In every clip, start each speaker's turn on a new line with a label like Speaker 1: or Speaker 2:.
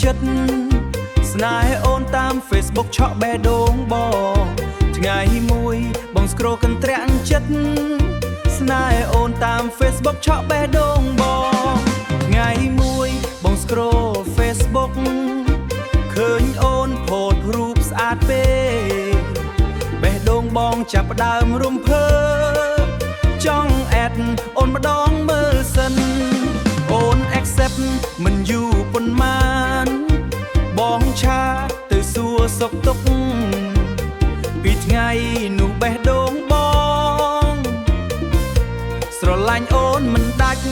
Speaker 1: ចិត្តស្នេហ៍អូនតាម Facebook ឆក់បេះដូងបងថ្ងៃមួយបងស្គ្រូលកន្ត្រាក់ចិត្តស្នេហ៍អូនតាម Facebook ឆក់បេះដូងបងថ្ងៃមួយបងស្គ្រូល Facebook ឃើញអូនផូតរូបស្អាតពេកបេះដូងបងចាប់ផ្ដើមរំភើបចង់អេដអូនម្ដងមើលសិនអូន accept មិនយូរប៉ុន្មានបងឆាទៅសួរសុខទុក្ខពីថ្ងៃនោះបេះដូងបងស្រឡាញ់អូនមិនដាច់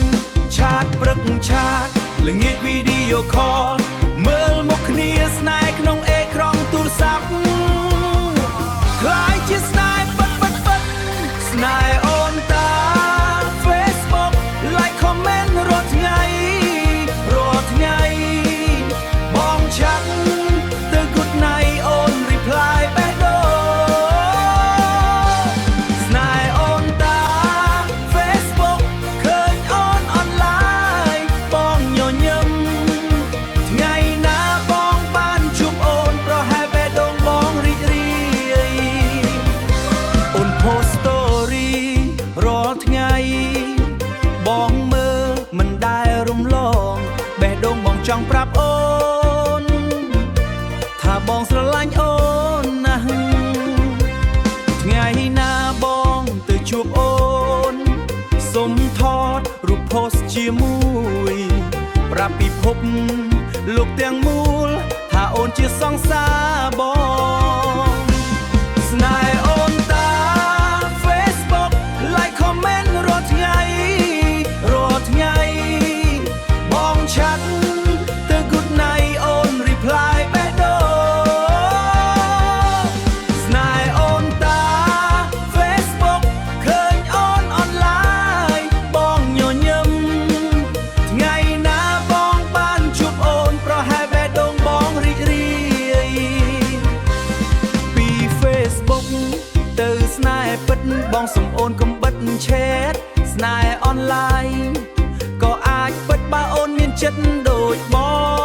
Speaker 1: ឆាតព្រឹកឆាតល្ងាចវីដេអូខលមើលមុខគ្នាស្នេហ៍ក្នុងអេក្រង់ទូរស័ព្ទខ្លាយជាស្នេហ៍ពិតស្នេហ៍អូនតា Facebook like comment រាល់ថ្ងៃបងឆាត់ទៅ good night អូន reply បេះដូងស្នេហ៍អូនតា Facebook ឃើញអូន online បងញញឹមថ្ងៃណាបងបានជួបអូនប្រហែលបេះដូងបងរីករាយអូន post story រាល់ថ្ងៃបងមើលមិនដែលរំលងបេះដូងបងចង់ប្រាប់អូនថាបងស្រឡាញ់អូនណាស់ថ្ងៃណាបងទៅជួបអូនសុំថតរូប post ជាមួយប្រាប់ពិភពលោកទាំងមូលថាអូនជាសង្សារបងស្នេហ៍អូនតា Facebook like comment រាល់ថ្ងៃបងឆាត់ទៅ good night អូន reply បេះដូងស្នេហ៍អូនតា Facebook ឃើញអូន online បងញញឹមថ្ងៃណាបងបានជួបអូនប្រហែលបេះដូងបងរីករាយពី Facebook ទៅស្នេហ៍ពិតបងសុំអូនកុំបិទ chat ស្នេហ៍ online ក៏អាចពិតបើអូនមានចិត្តដូចបង